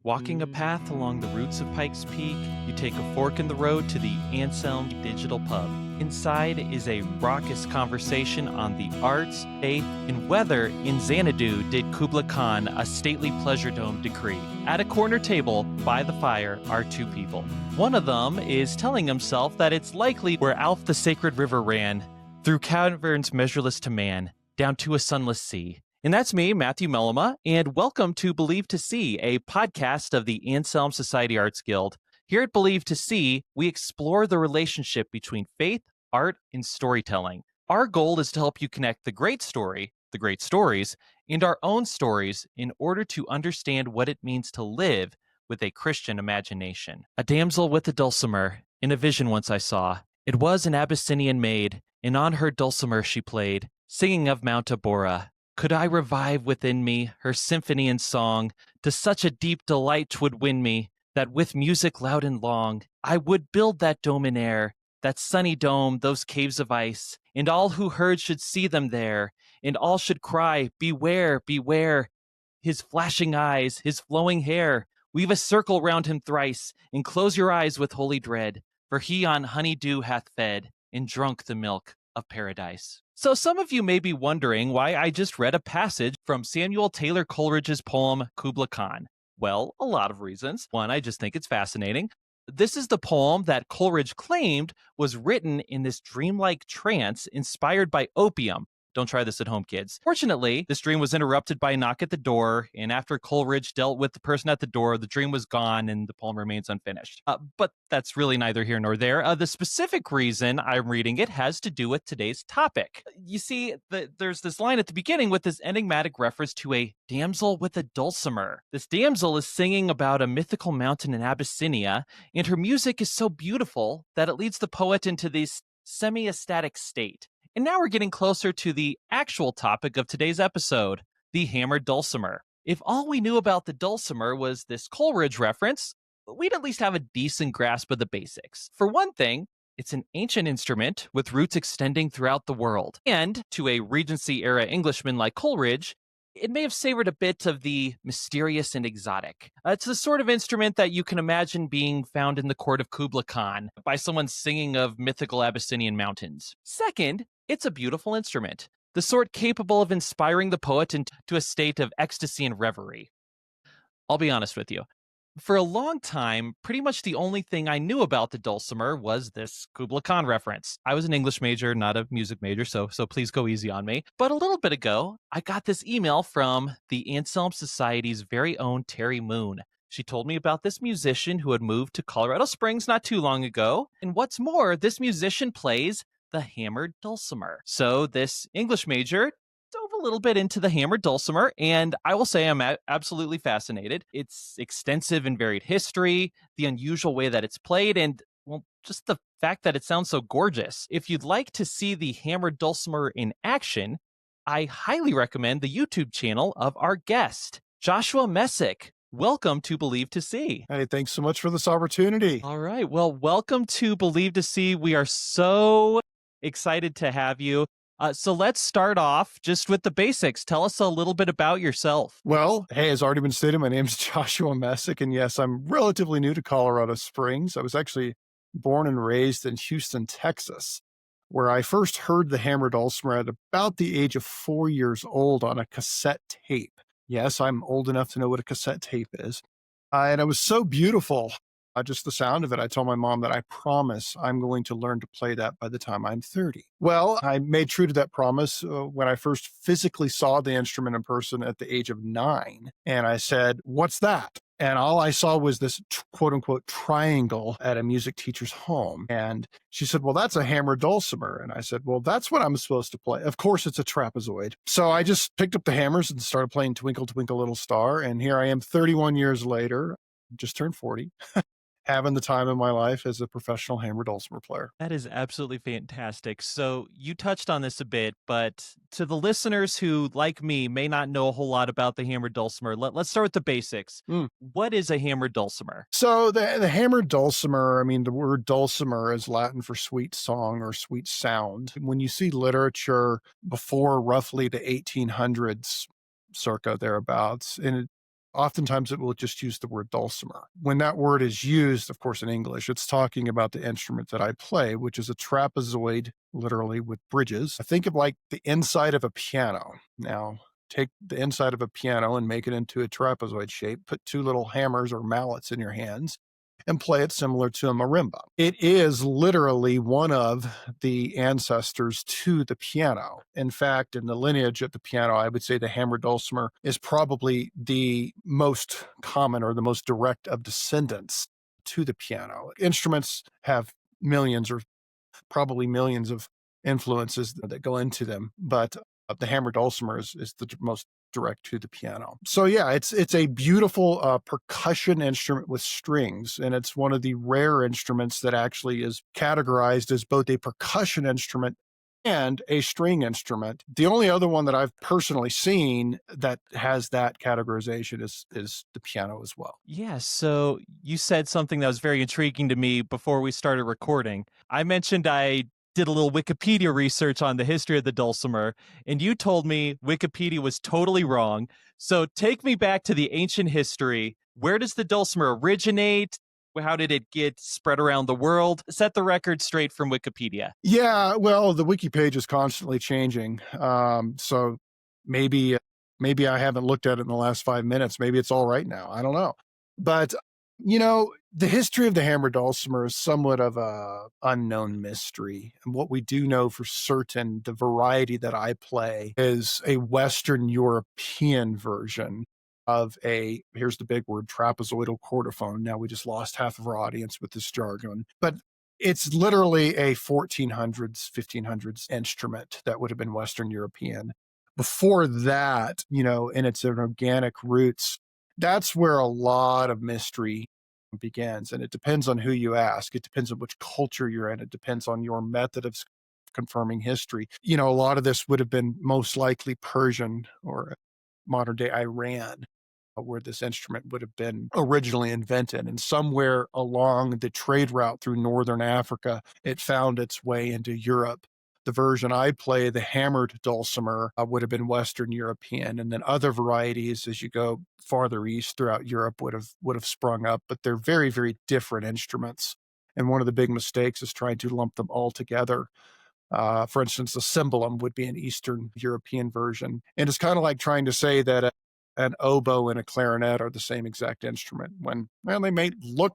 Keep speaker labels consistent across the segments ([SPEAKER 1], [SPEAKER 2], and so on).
[SPEAKER 1] Walking a path along the roots of Pikes Peak, you take a fork in the road to the Anselm Digital Pub. Inside is a raucous conversation on the arts, faith, and whether in Xanadu did Kubla Khan a stately pleasure dome decree. At a corner table by the fire are two people. One of them is telling himself that it's likely where Alf the sacred river ran, through caverns measureless to man, down to a sunless sea. And that's me, Matthew Mellema, and welcome to Believe to See, a podcast of the Anselm Society Arts Guild. Here at Believe to See, we explore the relationship between faith, art, and storytelling. Our goal is to help you connect the great story, the great stories, and our own stories in order to understand what it means to live with a Christian imagination. A damsel with a dulcimer, in a vision once I saw. It was an Abyssinian maid, and on her dulcimer she played, singing of Mount Abora. Could I revive within me her symphony and song, to such a deep delight 'twould win me, that with music loud and long, I would build that dome in air, that sunny dome, those caves of ice, and all who heard should see them there, and all should cry, beware, beware, his flashing eyes, his flowing hair, weave a circle round him thrice, and close your eyes with holy dread, for he on honey dew hath fed, and drunk the milk of paradise. So some of you may be wondering why I just read a passage from Samuel Taylor Coleridge's poem Kubla Khan. Well, a lot of reasons. One, I just think it's fascinating. This is the poem that Coleridge claimed was written in this dreamlike trance inspired by opium. Don't try this at home, kids. Fortunately, this dream was interrupted by a knock at the door, and after Coleridge dealt with the person at the door, the dream was gone and the poem remains unfinished. But that's really neither here nor there. The specific reason I'm reading it has to do with today's topic. You see, there's this line at the beginning with this enigmatic reference to a damsel with a dulcimer. This damsel is singing about a mythical mountain in Abyssinia, and her music is so beautiful that it leads the poet into this semi-ecstatic state. And now we're getting closer to the actual topic of today's episode, the hammered dulcimer. If all we knew about the dulcimer was this Coleridge reference, we'd at least have a decent grasp of the basics. For one thing, it's an ancient instrument with roots extending throughout the world. And to a Regency-era Englishman like Coleridge, it may have savored a bit of the mysterious and exotic. It's the sort of instrument that you can imagine being found in the court of Kubla Khan by someone singing of mythical Abyssinian mountains. Second, it's a beautiful instrument, the sort capable of inspiring the poet into a state of ecstasy and reverie. I'll be honest with you. For a long time, pretty much the only thing I knew about the dulcimer was this Kubla Khan reference. I was an English major, not a music major, so please go easy on me. But a little bit ago, I got this email from the Anselm Society's very own Terry Moon. She told me about this musician who had moved to Colorado Springs not too long ago. And what's more, this musician plays the hammered dulcimer. So this English major dove a little bit into the hammered dulcimer, and I will say I'm absolutely fascinated. Its extensive and varied history, the unusual way that it's played, and, well, just the fact that it sounds so gorgeous. If you'd like to see the hammered dulcimer in action, I highly recommend the YouTube channel of our guest, Joshua Messick. Welcome to Believe to See.
[SPEAKER 2] Hey, thanks so much for this opportunity.
[SPEAKER 1] All right. Well, welcome to Believe to See. We are so excited to have you. So let's start off just with the basics. Tell us a little bit about yourself.
[SPEAKER 2] Well, hey, as already been stated, my name is Joshua Messick, and yes, I'm relatively new to Colorado Springs. I was actually born and raised in Houston, Texas, where I first heard the hammered dulcimer at about the age of 4 years old on a cassette tape. Yes, I'm old enough to know what a cassette tape is. And it was so beautiful. Just the sound of it, I told my mom that I promise I'm going to learn to play that by the time I'm 30. Well, I made true to that promise when I first physically saw the instrument in person at the age of 9. And I said, "What's that?" And all I saw was this quote unquote triangle at a music teacher's home. And she said, "Well, that's a hammered dulcimer." And I said, "Well, that's what I'm supposed to play. Of course, it's a trapezoid." So I just picked up the hammers and started playing Twinkle, Twinkle, Little Star. And here I am 31 years later, just turned 40. Having the time of my life as a professional hammered dulcimer player.
[SPEAKER 1] That is absolutely fantastic. So you touched on this a bit, but to the listeners who, like me, may not know a whole lot about the hammered dulcimer, let's start with the basics. What is a hammered dulcimer?
[SPEAKER 2] So the hammered dulcimer, I mean, the word dulcimer is Latin for sweet song or sweet sound. When you see literature before roughly the 1800s, circa thereabouts, and Oftentimes it will just use the word dulcimer. When that word is used, of course, in English, it's talking about the instrument that I play, which is a trapezoid, literally with bridges. I think of like the inside of a piano. Now, take the inside of a piano and make it into a trapezoid shape, put two little hammers or mallets in your hands, and play it similar to a marimba. It is literally one of the ancestors to the piano. In fact, in the lineage of the piano, I would say the hammered dulcimer is probably the most common or the most direct of descendants to the piano. Instruments have millions or probably millions of influences that go into them, but the hammered dulcimer is the most direct to the piano. So yeah, it's a beautiful percussion instrument with strings, and it's one of the rare instruments that actually is categorized as both a percussion instrument and a string instrument. The only other one that I've personally seen that has that categorization is the piano as well.
[SPEAKER 1] Yeah, so you said something that was very intriguing to me before we started recording. I mentioned I did a little Wikipedia research on the history of the dulcimer, and you told me Wikipedia was totally wrong. So take me back to the ancient history. Where does the dulcimer originate? How did it get spread around the world? Set the record straight from Wikipedia.
[SPEAKER 2] Yeah, well, the wiki page is constantly changing. So maybe maybe I haven't looked at it in the last 5 minutes. Maybe it's all right now. I don't know. But the history of the hammered dulcimer is somewhat of a unknown mystery. And what we do know for certain, the variety that I play is a Western European version of a, here's the big word, trapezoidal chordophone. Now we just lost half of our audience with this jargon, but it's literally a 1400s, 1500s instrument that would have been Western European. Before that, in its organic roots, that's where a lot of mystery begins. And it depends on who you ask. It depends on which culture you're in. It depends on your method of confirming history. A lot of this would have been most likely Persian or modern day Iran, where this instrument would have been originally invented. And somewhere along the trade route through northern Africa, it found its way into Europe. The version I play, the hammered dulcimer, would have been Western European, and then other varieties as you go farther east throughout Europe would have sprung up. But they're very, very different instruments. And one of the big mistakes is trying to lump them all together. For instance, the cymbalum would be an Eastern European version. And it's kind of like trying to say that an oboe and a clarinet are the same exact instrument when, well, they may look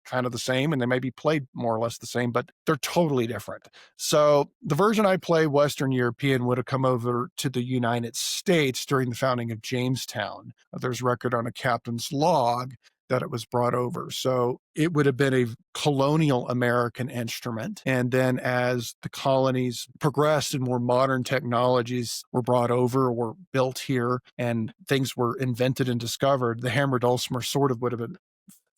[SPEAKER 2] kind of the same and they may be played more or less the same, but they're totally different. So the version I play, Western European, would have come over to the United States during the founding of Jamestown. There's record on a captain's log that it was brought over. So it would have been a colonial American instrument. And then as the colonies progressed and more modern technologies were brought over or were built here and things were invented and discovered, the hammer dulcimer sort of would have been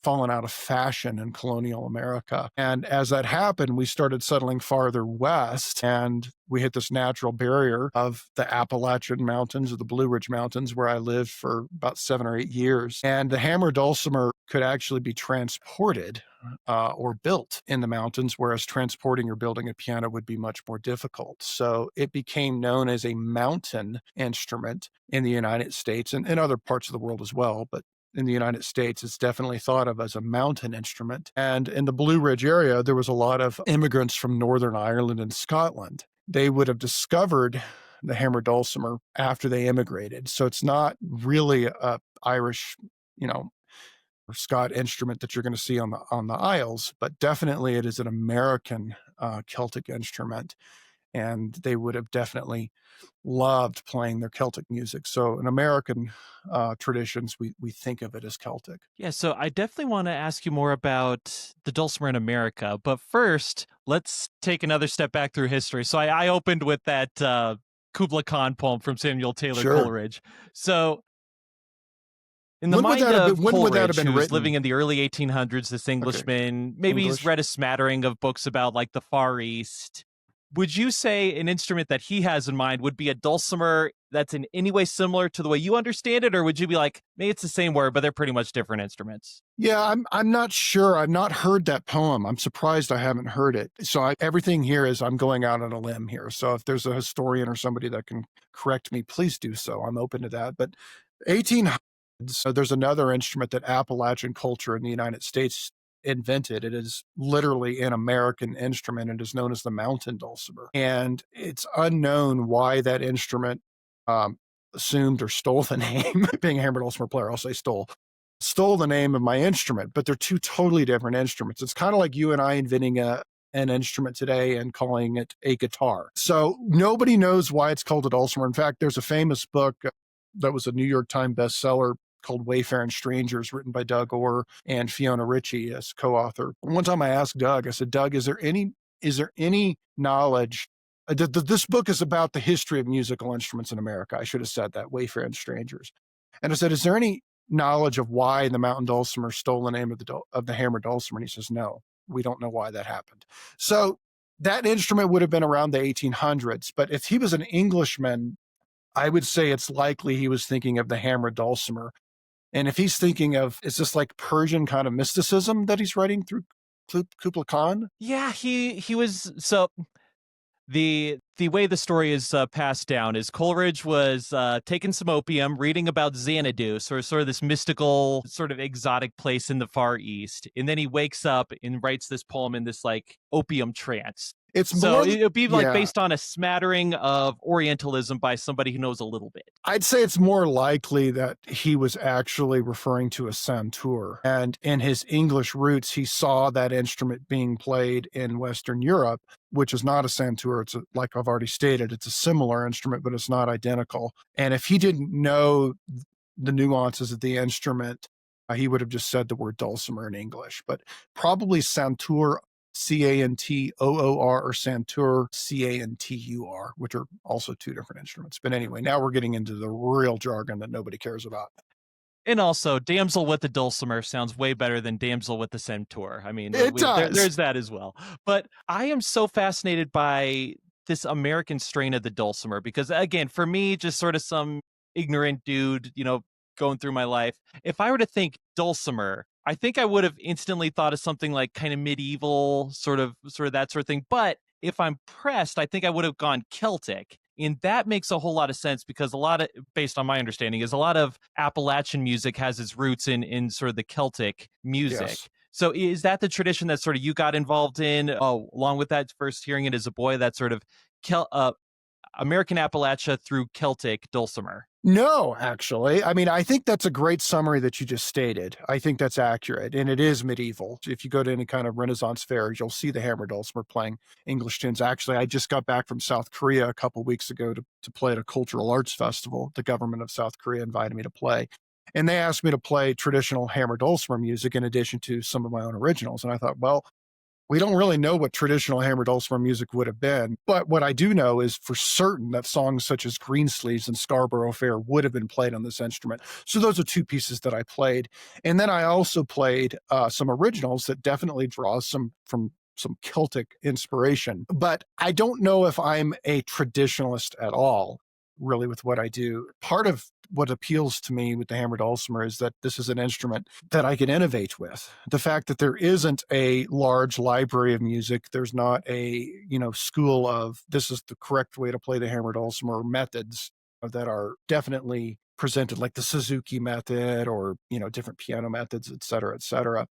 [SPEAKER 2] fallen out of fashion in colonial America. And as that happened, we started settling farther west and we hit this natural barrier of the Appalachian Mountains or the Blue Ridge Mountains, where I lived for about 7 or 8 years. And the hammer dulcimer could actually be transported or built in the mountains, whereas transporting or building a piano would be much more difficult. So it became known as a mountain instrument in the United States and in other parts of the world as well. But in the United States, it's definitely thought of as a mountain instrument. And in the Blue Ridge area, there was a lot of immigrants from Northern Ireland and Scotland. They would have discovered the hammer dulcimer after they immigrated. So it's not really a Irish, or Scot instrument that you're going to see on the Isles, but definitely it is an American Celtic instrument. And they would have definitely loved playing their Celtic music. So in American traditions, we think of it as Celtic.
[SPEAKER 1] Yeah, so I definitely want to ask you more about the dulcimer in America. But first, let's take another step back through history. So I opened with that Kubla Khan poem from Samuel Taylor
[SPEAKER 2] Sure.
[SPEAKER 1] Coleridge. So in the mind of
[SPEAKER 2] when would that have
[SPEAKER 1] Coleridge,
[SPEAKER 2] been
[SPEAKER 1] who's
[SPEAKER 2] written?
[SPEAKER 1] living in the early 1800s, this Englishman, maybe he's
[SPEAKER 2] English.
[SPEAKER 1] read a smattering of books about like the Far East. Would you say an instrument that he has in mind would be a dulcimer that's in any way similar to the way you understand it? Or would you be like, maybe it's the same word, but they're pretty much different instruments?
[SPEAKER 2] Yeah, I'm not sure. I've not heard that poem. I'm surprised I haven't heard it. So everything here is I'm going out on a limb here. So if there's a historian or somebody that can correct me, please do so. I'm open to that. But 1800s So there's another instrument that Appalachian culture in the United States invented. It is literally an American instrument. It is known as the mountain dulcimer. And it's unknown why that instrument um, assumed or stole the name. Being a hammer dulcimer player, I'll say stole the name of my instrument, but they're two totally different instruments. It's kind of like you and I inventing an instrument today and calling it a guitar. So nobody knows why it's called a dulcimer. In fact, there's a famous book that was a New York Times bestseller called Wayfaring Strangers, written by Doug Orr and Fiona Ritchie as co-author. One time I asked Doug, I said, Doug, is there any knowledge? This book is about the history of musical instruments in America. I should have said that, Wayfaring Strangers. And I said, is there any knowledge of why the mountain dulcimer stole the name of the hammer dulcimer? And he says, no, we don't know why that happened. So that instrument would have been around the 1800s. But if he was an Englishman, I would say it's likely he was thinking of the hammer dulcimer. And if he's thinking of, is this like Persian kind of mysticism that he's writing through Kublai Khan?
[SPEAKER 1] Yeah, he was so the way the story is passed down is Coleridge was taking some opium, reading about Xanadu, sort of this mystical, sort of exotic place in the Far East, and then he wakes up and writes this poem in this like opium trance.
[SPEAKER 2] It's
[SPEAKER 1] So
[SPEAKER 2] more,
[SPEAKER 1] it'd be like
[SPEAKER 2] yeah,
[SPEAKER 1] based on a smattering of Orientalism by somebody who knows a little bit.
[SPEAKER 2] I'd say it's more likely that he was actually referring to a santur. And in his English roots, he saw that instrument being played in Western Europe, which is not a santur. Like I've already stated, it's a similar instrument, but it's not identical. And if he didn't know the nuances of the instrument, he would have just said the word dulcimer in English, but probably santur, Cantoor, or santur, Cantur, which are also two different instruments. But anyway, now we're getting into the real jargon that nobody cares about.
[SPEAKER 1] And also, damsel with the dulcimer sounds way better than damsel with the centaur. I mean,
[SPEAKER 2] It does.
[SPEAKER 1] there's that as well. But I am so fascinated by this American strain of the dulcimer because, again, for me, just sort of some ignorant dude, going through my life, if I were to think dulcimer, I think I would have instantly thought of something like kind of medieval, sort of that sort of thing. But if I'm pressed, I think I would have gone Celtic. And that makes a whole lot of sense because a lot of, based on my understanding, is a lot of Appalachian music has its roots in sort of the Celtic music.
[SPEAKER 2] Yes.
[SPEAKER 1] So is that the tradition that sort of you got involved in? Oh, along with that, first hearing it as a boy, that sort of American Appalachia through Celtic dulcimer.
[SPEAKER 2] No, actually. I mean, I think that's a great summary that you just stated. I think that's accurate, and it is medieval. If you go to any kind of Renaissance fairs, you'll see the hammer dulcimer playing English tunes. Actually, I just got back from South Korea a couple weeks ago to play at a cultural arts festival. The government of South Korea invited me to play, and they asked me to play traditional hammer dulcimer music in addition to some of my own originals. And I thought, well, we don't really know what traditional hammer dulcimer music would have been, but what I do know is for certain that songs such as Greensleeves and Scarborough Fair would have been played on this instrument. So those are two pieces that I played. And then I also played some originals that definitely draw some from some Celtic inspiration. But I don't know if I'm a traditionalist at all, really, with what I do. Part of what appeals to me with the hammer dulcimer is that this is an instrument that I can innovate with. The fact that there isn't a large library of music, there's not a, school of this is the correct way to play the hammer dulcimer methods that are definitely presented, like the Suzuki method or, different piano methods, et cetera, et cetera.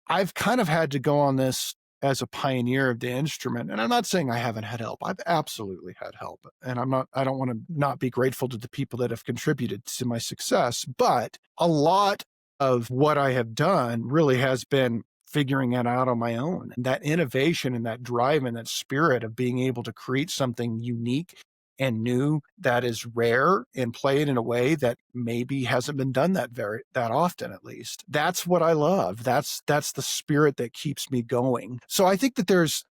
[SPEAKER 2] I've kind of had to go on this as a pioneer of the instrument. And I'm not saying I haven't had help. I've absolutely had help. And I don't want to not be grateful to the people that have contributed to my success. But a lot of what I have done really has been figuring it out on my own. And that innovation and that drive and that spirit of being able to create something unique and new that is rare and play it in a way that maybe hasn't been done that often, at least. That's what I love. That's the spirit that keeps me going. So I think that there's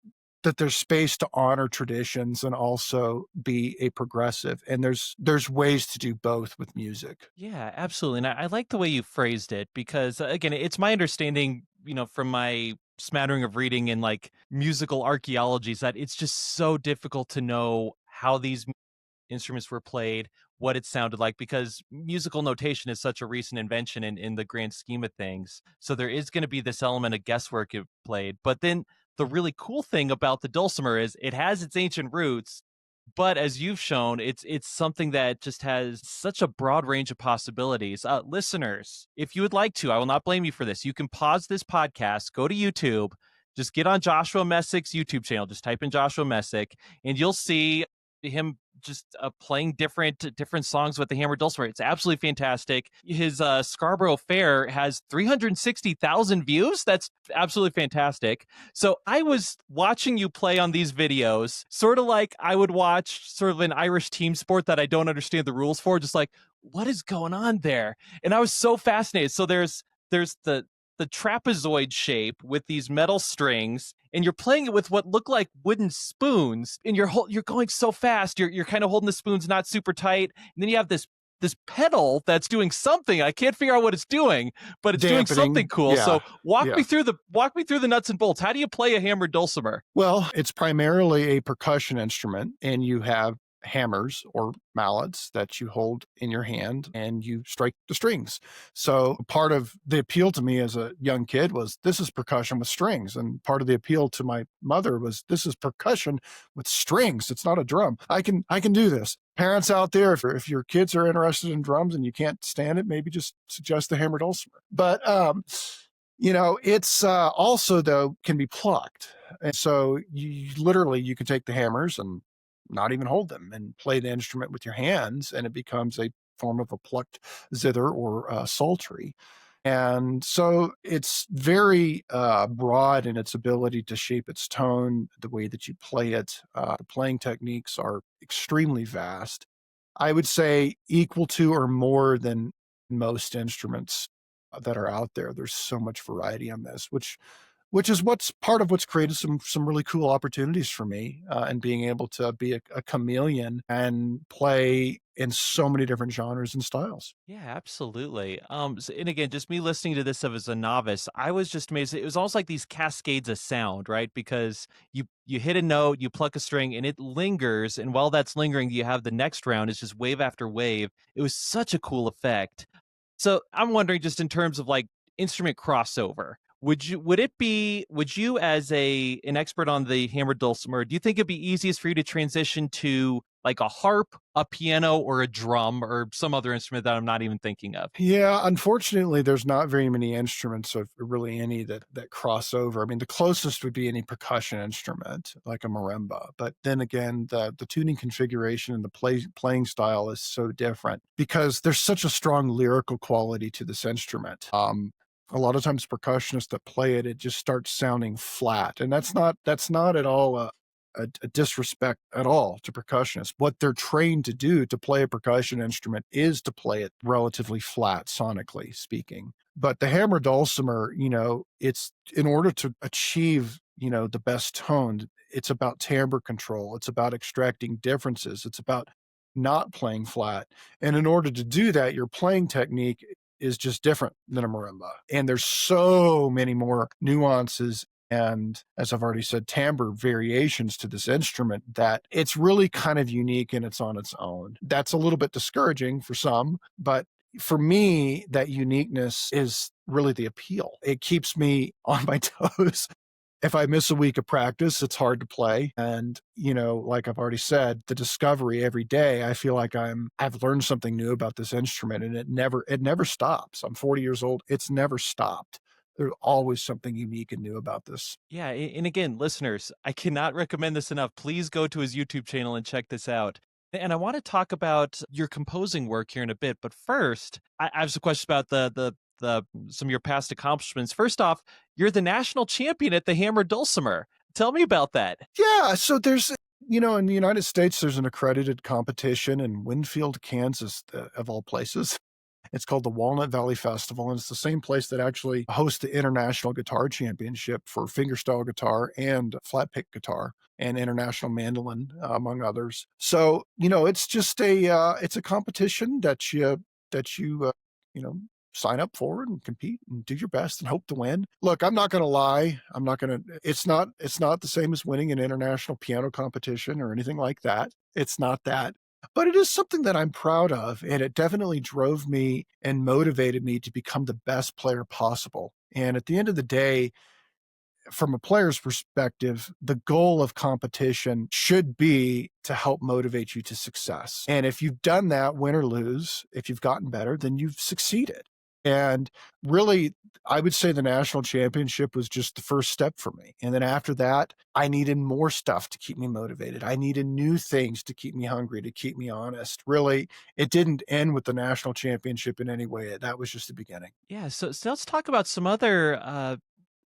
[SPEAKER 2] space to honor traditions and also be a progressive. And there's ways to do both with music.
[SPEAKER 1] Yeah, absolutely. And I like the way you phrased it because, again, it's my understanding, from my smattering of reading and like musical archaeologies that it's just so difficult to know how these instruments were played, what it sounded like, because musical notation is such a recent invention in the grand scheme of things. So there is going to be this element of guesswork it played. But then the really cool thing about the dulcimer is it has its ancient roots, But as you've shown, it's something that just has such a broad range of possibilities. Listeners, if you would like to, I will not blame you for this. You can pause this podcast, go to YouTube, just get on Joshua Messick's YouTube channel, just type in Joshua Messick, and you'll see him just playing different songs with the hammer dulcimer. It's absolutely fantastic. His Scarborough Fair has 360,000 views. That's absolutely fantastic. So I was watching you play on these videos, sort of like I would watch sort of an Irish team sport that I don't understand the rules for, just like, what is going on there? And I was so fascinated. So there's the trapezoid shape with these metal strings, and you're playing it with what look like wooden spoons, and you're going so fast. You're kind of holding the spoons not super tight, and then you have this pedal that's doing something. I can't figure out what it's doing, but it's doing something
[SPEAKER 2] Dampening.
[SPEAKER 1] cool.
[SPEAKER 2] Yeah.
[SPEAKER 1] So walk
[SPEAKER 2] Yeah.
[SPEAKER 1] me through the nuts and bolts. How do you play a hammered dulcimer?
[SPEAKER 2] Well, it's primarily a percussion instrument, and you have hammers or mallets that you hold in your hand and you strike the strings. So, part of the appeal to me as a young kid was this is percussion with strings. And part of the appeal to my mother was this is percussion with strings. It's not a drum. I can do this. Parents out there, if your kids are interested in drums and you can't stand it, maybe just suggest the hammered dulcimer. But it's also though can be plucked, and so you literally you can take the hammers and not even hold them and play the instrument with your hands, and it becomes a form of a plucked zither or psaltery. And so it's very broad in its ability to shape its tone, the way that you play it. The playing techniques are extremely vast. I would say equal to or more than most instruments that are out there. There's so much variety on this, which is what's part of what's created some really cool opportunities for me, and being able to be a chameleon and play in so many different genres and styles.
[SPEAKER 1] Yeah, absolutely. And again, just me listening to this as a novice, I was just amazed. It was almost like these cascades of sound, right? Because you hit a note, you pluck a string, and it lingers. And while that's lingering, you have the next round. It's just wave after wave. It was such a cool effect. So I'm wondering, just in terms of like instrument crossover, would you as an expert on the hammered dulcimer, do you think it'd be easiest for you to transition to like a harp, a piano, or a drum, or some other instrument that I'm not even thinking of?
[SPEAKER 2] Yeah, unfortunately, there's not very many instruments, or really any that cross over. I mean, the closest would be any percussion instrument, like a marimba. But then again, the tuning configuration and the playing style is so different because there's such a strong lyrical quality to this instrument. A lot of times, percussionists that play it, it just starts sounding flat, and that's not at all a disrespect at all to percussionists. What they're trained to do to play a percussion instrument is to play it relatively flat, sonically speaking. But the hammer dulcimer, it's in order to achieve, the best tone, it's about timbre control. It's about extracting differences. It's about not playing flat. And in order to do that, your playing technique is just different than a marimba. And there's so many more nuances and, as I've already said, timbre variations to this instrument that it's really kind of unique and it's on its own. That's a little bit discouraging for some, but for me, that uniqueness is really the appeal. It keeps me on my toes. If I miss a week of practice, it's hard to play. And, like I've already said, the discovery every day, I feel like I've learned something new about this instrument, and it never stops. I'm 40 years old. It's never stopped. There's always something unique and new about this.
[SPEAKER 1] Yeah, and again, listeners, I cannot recommend this enough. Please go to his YouTube channel and check this out. And I want to talk about your composing work here in a bit, but first, I have some questions about the some of your past accomplishments. First off, you're the national champion at the hammer dulcimer. Tell me about that.
[SPEAKER 2] Yeah, so there's in the United States, there's an accredited competition in Winfield, Kansas, of all places. It's called the Walnut Valley Festival, and it's the same place that actually hosts the International Guitar Championship for fingerstyle guitar and flat pick guitar and international mandolin, among others. So, it's just it's a competition that you you know sign up for and compete and do your best and hope to win. Look, I'm not going to lie. I'm not going to. It's not the same as winning an international piano competition or anything like that. It's not that, but it is something that I'm proud of, and it definitely drove me and motivated me to become the best player possible. And at the end of the day, from a player's perspective, the goal of competition should be to help motivate you to success. And if you've done that, win or lose, if you've gotten better, then you've succeeded. And really, I would say the national championship was just the first step for me. And then after that, I needed more stuff to keep me motivated. I needed new things to keep me hungry, to keep me honest. Really, it didn't end with the national championship in any way. That was just the beginning.
[SPEAKER 1] Yeah, so let's talk about some other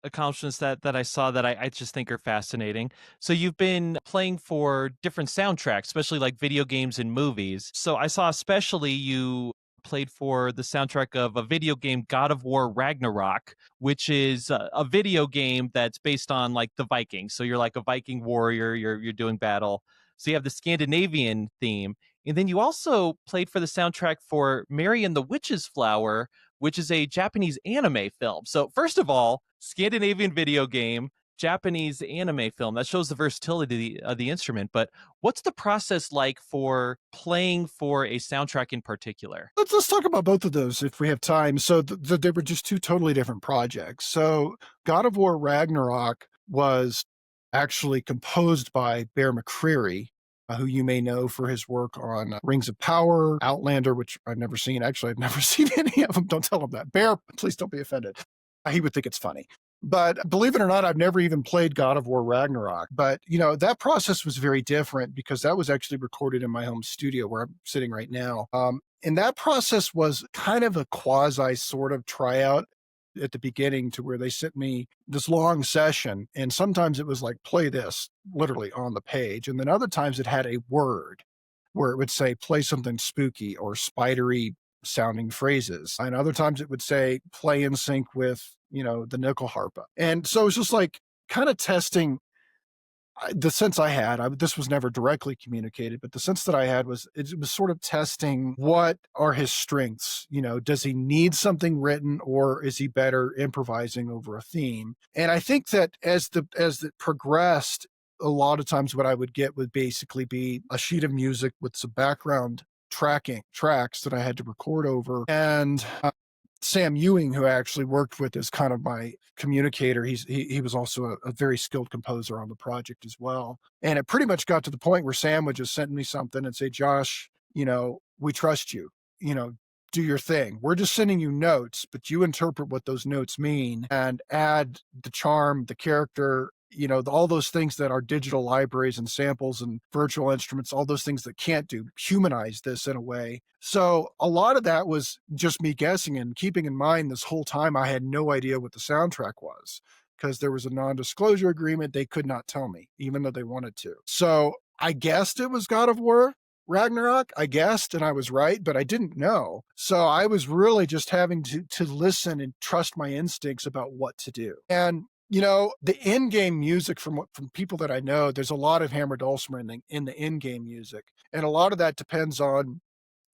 [SPEAKER 1] accomplishments that I saw that I just think are fascinating. So you've been playing for different soundtracks, especially like video games and movies. So I saw especially you played for the soundtrack of a video game, God of War Ragnarok, which is a video game that's based on like the Vikings. So you're like a Viking warrior, you're doing battle. So you have the Scandinavian theme. And then you also played for the soundtrack for Mary and the Witch's Flower, which is a Japanese anime film. So, first of all, Scandinavian video game, Japanese anime film. That shows the versatility of the instrument. But what's the process like for playing for a soundtrack in particular?
[SPEAKER 2] Let's talk about both of those if we have time. So they were just two totally different projects. So God of War Ragnarok was actually composed by Bear McCreary, who you may know for his work on Rings of Power, Outlander, which I've never seen. Actually, I've never seen any of them. Don't tell him that. Bear, please don't be offended. He would think it's funny. But believe it or not, I've never even played God of War Ragnarok. But, that process was very different because that was actually recorded in my home studio where I'm sitting right now. And that process was kind of a quasi sort of tryout at the beginning, to where they sent me this long session. And sometimes it was like, play this literally on the page. And then other times it had a word where it would say, play something spooky or spidery sounding phrases. And other times it would say, play in sync with, the nickel harpa. And so it's just like kind of testing the sense I had. This was never directly communicated, but the sense that I had was it was sort of testing, what are his strengths? Does he need something written, or is he better improvising over a theme? And I think that as it progressed, a lot of times what I would get would basically be a sheet of music with some background tracks that I had to record over. And Sam Ewing, who I actually worked with as kind of my communicator, he was also a very skilled composer on the project as well. And it pretty much got to the point where Sam would just send me something and say, Josh, we trust you, do your thing. We're just sending you notes, but you interpret what those notes mean and add the charm, the character, all those things that our digital libraries and samples and virtual instruments, all those things that can't do, humanize this in a way. So a lot of that was just me guessing, and keeping in mind this whole time I had no idea what the soundtrack was, because there was a non-disclosure agreement. They could not tell me, even though they wanted to. So I guessed it was God of War Ragnarok. I guessed, and I was right, but I didn't know. So I was really just having to listen and trust my instincts about what to do. And the in-game music, from people that I know, there's a lot of hammer dulcimer in the in-game music. And a lot of that depends on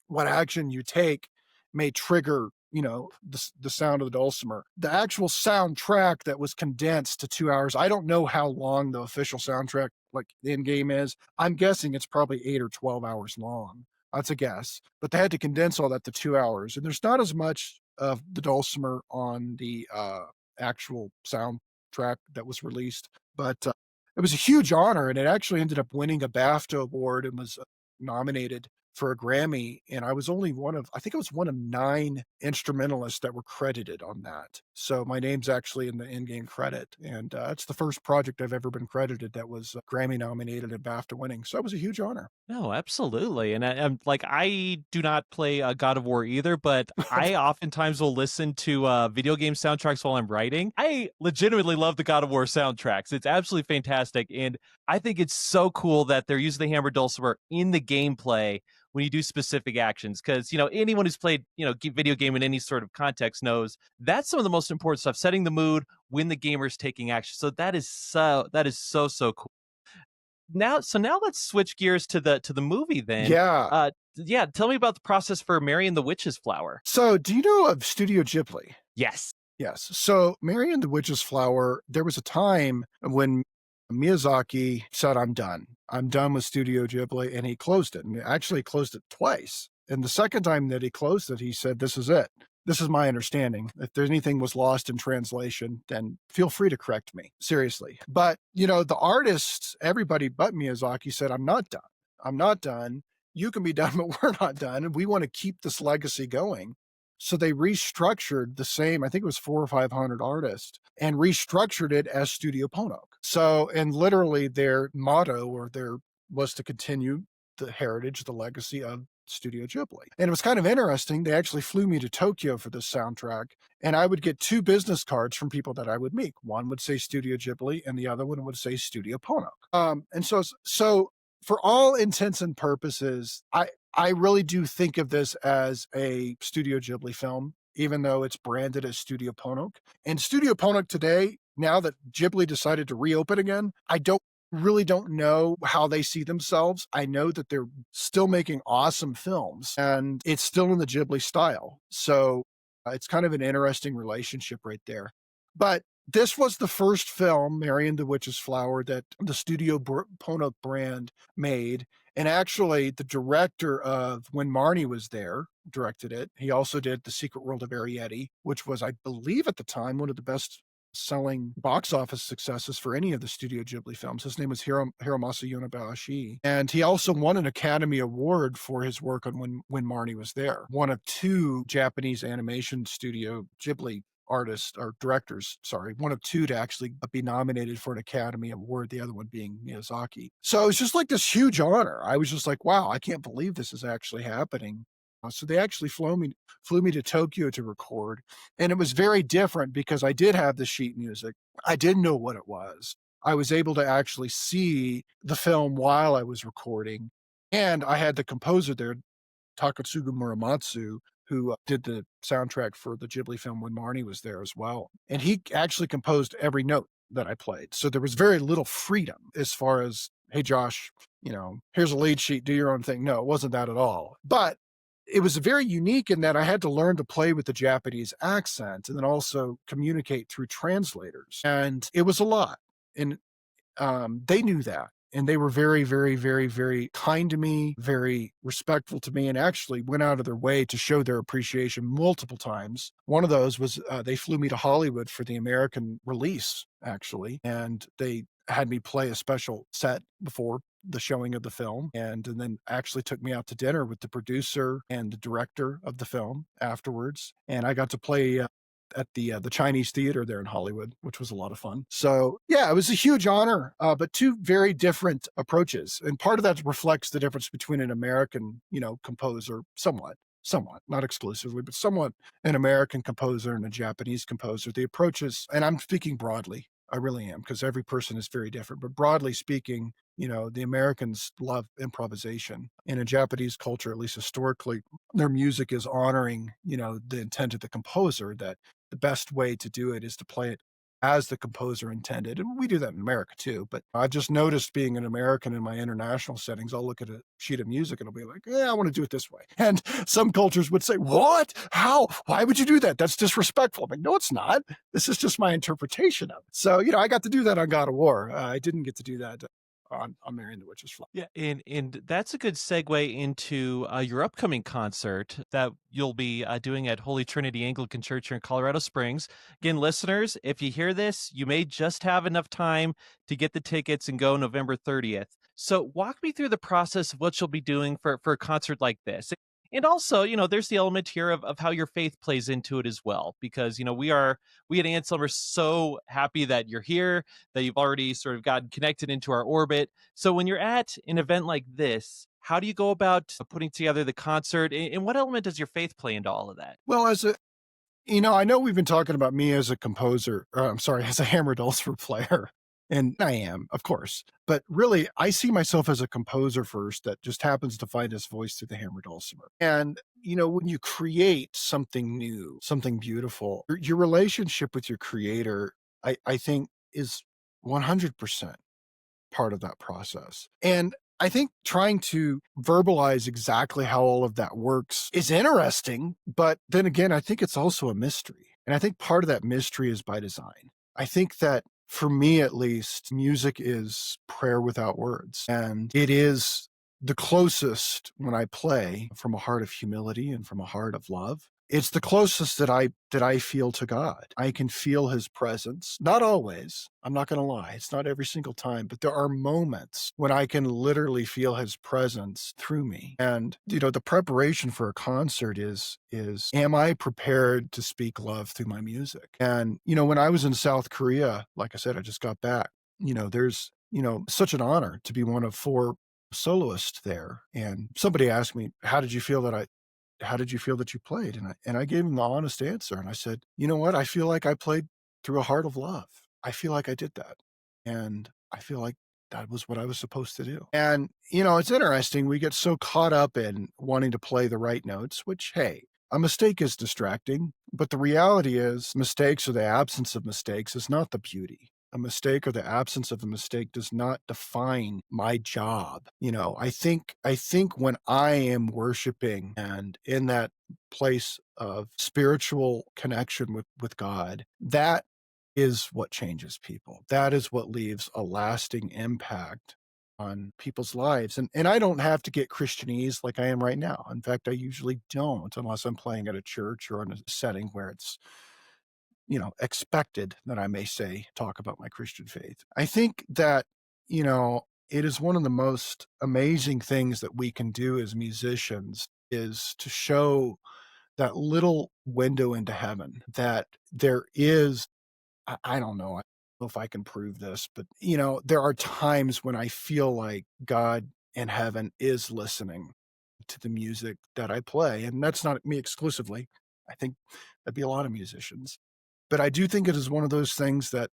[SPEAKER 2] what action you take may trigger, the sound of the dulcimer. The actual soundtrack that was condensed to 2 hours, I don't know how long the official soundtrack, like the in-game, is. I'm guessing it's probably 8 or 12 hours long. That's a guess. But they had to condense all that to 2 hours. And there's not as much of the dulcimer on the actual sound track that was released, but it was a huge honor, and it actually ended up winning a BAFTA award and was nominated for a Grammy. And I was only I think I was one of 9 instrumentalists that were credited on that. So my name's actually in the in-game credit, and it's the first project I've ever been credited that was Grammy nominated and BAFTA winning. So it was a huge honor.
[SPEAKER 1] No, absolutely. And I'm like, I do not play God of War either, but I oftentimes will listen to video game soundtracks while I'm writing. I legitimately love the God of War soundtracks. It's absolutely fantastic. And I think it's so cool that they're using the hammer dulcimer in the gameplay when you do specific actions. Because, anyone who's played, video game in any sort of context knows that's some of the most important stuff, setting the mood when the gamer's taking action. So that is so cool. Now let's switch gears to the movie then.
[SPEAKER 2] Yeah.
[SPEAKER 1] Yeah, tell me about the process for Mary and the Witch's Flower.
[SPEAKER 2] So do you know of Studio Ghibli?
[SPEAKER 1] Yes.
[SPEAKER 2] Yes. So Mary and the Witch's Flower, there was a time when Miyazaki said, I'm done. I'm done with Studio Ghibli, and he closed it. And he actually closed it twice. And the second time that he closed it, he said, this is it. This is my understanding. If there's anything was lost in translation, then feel free to correct me. Seriously. But, the artists, everybody but Miyazaki said, I'm not done. I'm not done. You can be done, but we're not done. And we want to keep this legacy going. So they restructured the same, I think it was 400 or 500 artists, and restructured it as Studio Ponok. So, and literally their motto or their was to continue the heritage, the legacy of Studio Ghibli. And it was kind of interesting. They actually flew me to Tokyo for this soundtrack, and I would get 2 business cards from people that I would meet. One would say Studio Ghibli, and the other one would say Studio Ponok. And so for all intents and purposes, I really do think of this as a Studio Ghibli film, even though it's branded as Studio Ponok. And Studio Ponok today, now that Ghibli decided to reopen again, I don't know how they see themselves. I know that they're still making awesome films and it's still in the Ghibli style. So it's kind of an interesting relationship right there. But this was the first film, Mary and the Witch's Flower, that the Studio Ponok brand made. And actually, the director of When Marnie Was There directed it. He also did The Secret World of Arrietty, which was, I believe at the time, one of the best selling box office successes for any of the Studio Ghibli films. His name was Hiromasa Yonebayashi. And he also won an Academy Award for his work on When Marnie Was There. One of 2 Japanese animation studio Ghibli artists or directors, one of 2 to actually be nominated for an Academy Award, the other one being Miyazaki. So it was just like this huge honor. I was just like, wow, I can't believe this is actually happening. So they actually flew me to Tokyo to record. And it was very different because I did have the sheet music. I didn't know what it was. I was able to actually see the film while I was recording. And I had the composer there, Takatsugu Muramatsu, who did the soundtrack for the Ghibli film When Marnie Was There as well. And he actually composed every note that I played. So there was very little freedom as far as, hey, Josh, here's a lead sheet, do your own thing. No, it wasn't that at all. But it was very unique in that I had to learn to play with the Japanese accent and then also communicate through translators. And it was a lot. And they knew that. And they were very, very, very, very kind to me, very respectful to me, and actually went out of their way to show their appreciation multiple times. One of those was they flew me to Hollywood for the American release, actually, and they had me play a special set before the showing of the film, and then actually took me out to dinner with the producer and the director of the film afterwards. And I got to play at the Chinese theater there in Hollywood, which was a lot of fun. So yeah, it was a huge honor, but 2 very different approaches. And part of that reflects the difference between an American, composer, somewhat, not exclusively, but somewhat an American composer and a Japanese composer. The approaches, and I'm speaking broadly, I really am, because every person is very different, but broadly speaking, the Americans love improvisation. In a Japanese culture, at least historically, their music is honoring, the intent of the composer, that the best way to do it is to play it as the composer intended. And we do that in America too. But I've just noticed, being an American in my international settings, I'll look at a sheet of music and I'll be like, yeah, I want to do it this way. And some cultures would say, what? How? Why would you do that? That's disrespectful. I'm like, no, it's not. This is just my interpretation of it. So, I got to do that on God of War. I didn't get to do that on Mary and the Witch's Flower.
[SPEAKER 1] Yeah, and that's a good segue into your upcoming concert that you'll be doing at Holy Trinity Anglican Church here in Colorado Springs. Again, listeners, if you hear this, you may just have enough time to get the tickets and go November 30th. So walk me through the process of what you'll be doing for a concert like this. And also, there's the element here of how your faith plays into it as well, because, we at Anselm are so happy that you're here, that you've already sort of gotten connected into our orbit. So when you're at an event like this, how do you go about putting together the concert, and what element does your faith play into all of that?
[SPEAKER 2] Well, I know we've been talking about me as a composer, as a hammer dulcimer player. And I am, of course. But really, I see myself as a composer first that just happens to find his voice through the hammer dulcimer. And, when you create something new, something beautiful, your relationship with your creator, I think, is 100% part of that process. And I think trying to verbalize exactly how all of that works is interesting. But then again, I think it's also a mystery. And I think part of that mystery is by design. I think that, for me at least, music is prayer without words. And it is the closest, when I play, from a heart of humility and from a heart of love. it's the closest that I feel to God. I can feel his presence. Not always. I'm not going to lie. It's not every single time, but there are moments when I can literally feel his presence through me. And, the preparation for a concert is am I prepared to speak love through my music? And, when I was in South Korea, like I said, I just got back, there's, such an honor to be one of 4 soloists there. And somebody asked me, how did you feel that you played? And I gave him the honest answer. And I said, you know what? I feel like I played through a heart of love. I feel like I did that. And I feel like that was what I was supposed to do. And, it's interesting. We get so caught up in wanting to play the right notes, which, hey, a mistake is distracting. But the reality is mistakes or the absence of mistakes is not the beauty. A mistake or the absence of a mistake does not define my job. I think when I am worshiping and in that place of spiritual connection with God, that is what changes people. That is what leaves a lasting impact on people's lives. And I don't have to get Christianese like I am right now. In fact, I usually don't unless I'm playing at a church or in a setting where it's expected that I may talk about my Christian faith. I think that, it is one of the most amazing things that we can do as musicians is to show that little window into heaven that there is, I don't know. I don't know if I can prove this, but, there are times when I feel like God in heaven is listening to the music that I play. And that's not me exclusively. I think that'd be a lot of musicians. But I do think it is one of those things that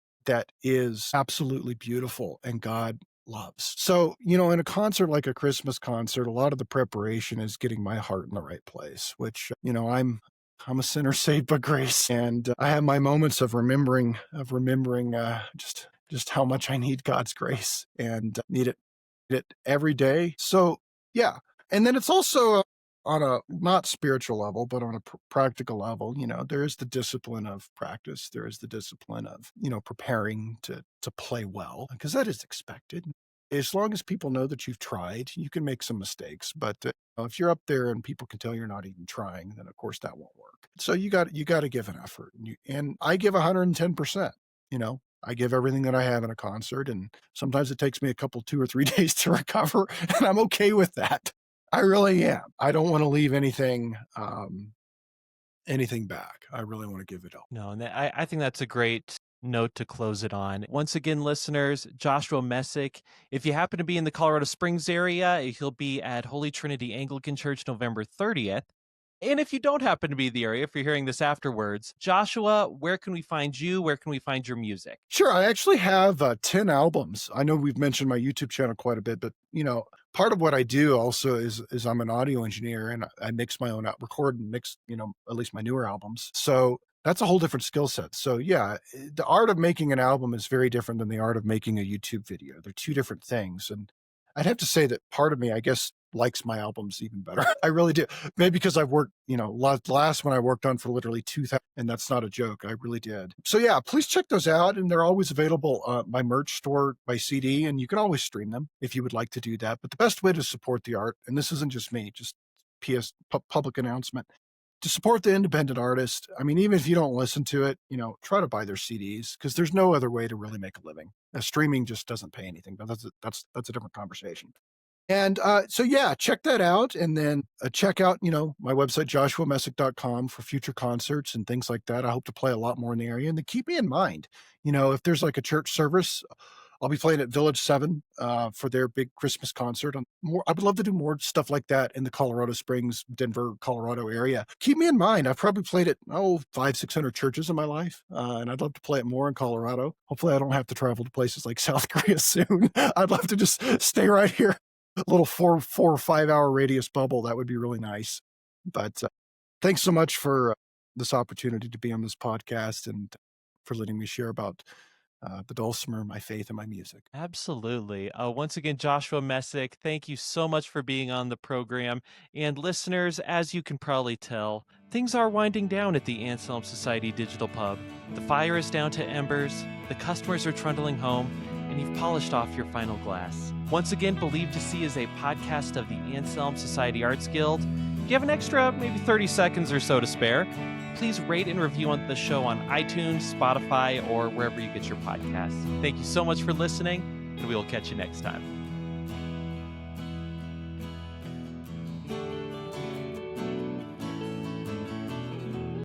[SPEAKER 2] is absolutely beautiful and God loves. So, in a concert like a Christmas concert, a lot of the preparation is getting my heart in the right place, which, I'm a sinner saved by grace, and I have my moments of remembering just how much I need God's grace and need it every day. So, yeah. And then it's also on a not spiritual level, but on a practical level, there is the discipline of practice. There is the discipline of, preparing to play well, because that is expected. As long as people know that you've tried, you can make some mistakes. But if you're up there and people can tell you're not even trying, then of course that won't work. So you got to give an effort. And I give 110%. I give everything that I have in a concert, and sometimes it takes me a couple, 2 or 3 days to recover, and I'm okay with that. I really am. I don't want to leave anything back. I really want to give it all.
[SPEAKER 1] No, and I think that's a great note to close it on. Once again, listeners, Joshua Messick, if you happen to be in the Colorado Springs area, he'll be at Holy Trinity Anglican Church November 30th. And if you don't happen to be in the area, if you're hearing this afterwards, Joshua, where can we find you? Where can we find your music?
[SPEAKER 2] Sure. I actually have 10 albums. I know we've mentioned my YouTube channel quite a bit, but, part of what I do also is I'm an audio engineer, and I mix my own record and mix, at least my newer albums. So that's a whole different skill set. So yeah, the art of making an album is very different than the art of making a YouTube video. They're 2 different things. And I'd have to say that part of me, I guess, likes my albums even better. I really do. Maybe because I've worked, last one I worked on for literally 2,000, and that's not a joke. I really did. So yeah, please check those out. And they're always available by merch store, by CD, and you can always stream them if you would like to do that. But the best way to support the art, and this isn't just me, just public announcement, to support the independent artist. I mean, even if you don't listen to it, try to buy their CDs, because there's no other way to really make a living. Streaming just doesn't pay anything, but that's a different conversation. And so, yeah, check that out. And then check out, my website, joshuamessick.com, for future concerts and things like that. I hope to play a lot more in the area. And then keep me in mind, if there's like a church service, I'll be playing at Village 7 for their big Christmas concert. I would love to do more stuff like that in the Colorado Springs, Denver, Colorado area. Keep me in mind. I've probably played at 500-600 churches in my life, and I'd love to play it more in Colorado. Hopefully I don't have to travel to places like South Korea soon. I'd love to just stay right here. A little 4 or 5 hour radius bubble. That would be really nice. But thanks so much for this opportunity to be on this podcast and for letting me share about the Dulcimer, my faith, and my music.
[SPEAKER 1] Absolutely. Once again, Joshua Messick, thank you so much for being on the program. And listeners, as you can probably tell, things are winding down at the Anselm Society Digital Pub. The fire is down to embers, the customers are trundling home, and you've polished off your final glass. Once again, Believe to See is a podcast of the Anselm Society Arts Guild. If you have an extra maybe 30 seconds or so to spare, please rate and review on the show on iTunes, Spotify, or wherever you get your podcasts. Thank you so much for listening, and we will catch you next time.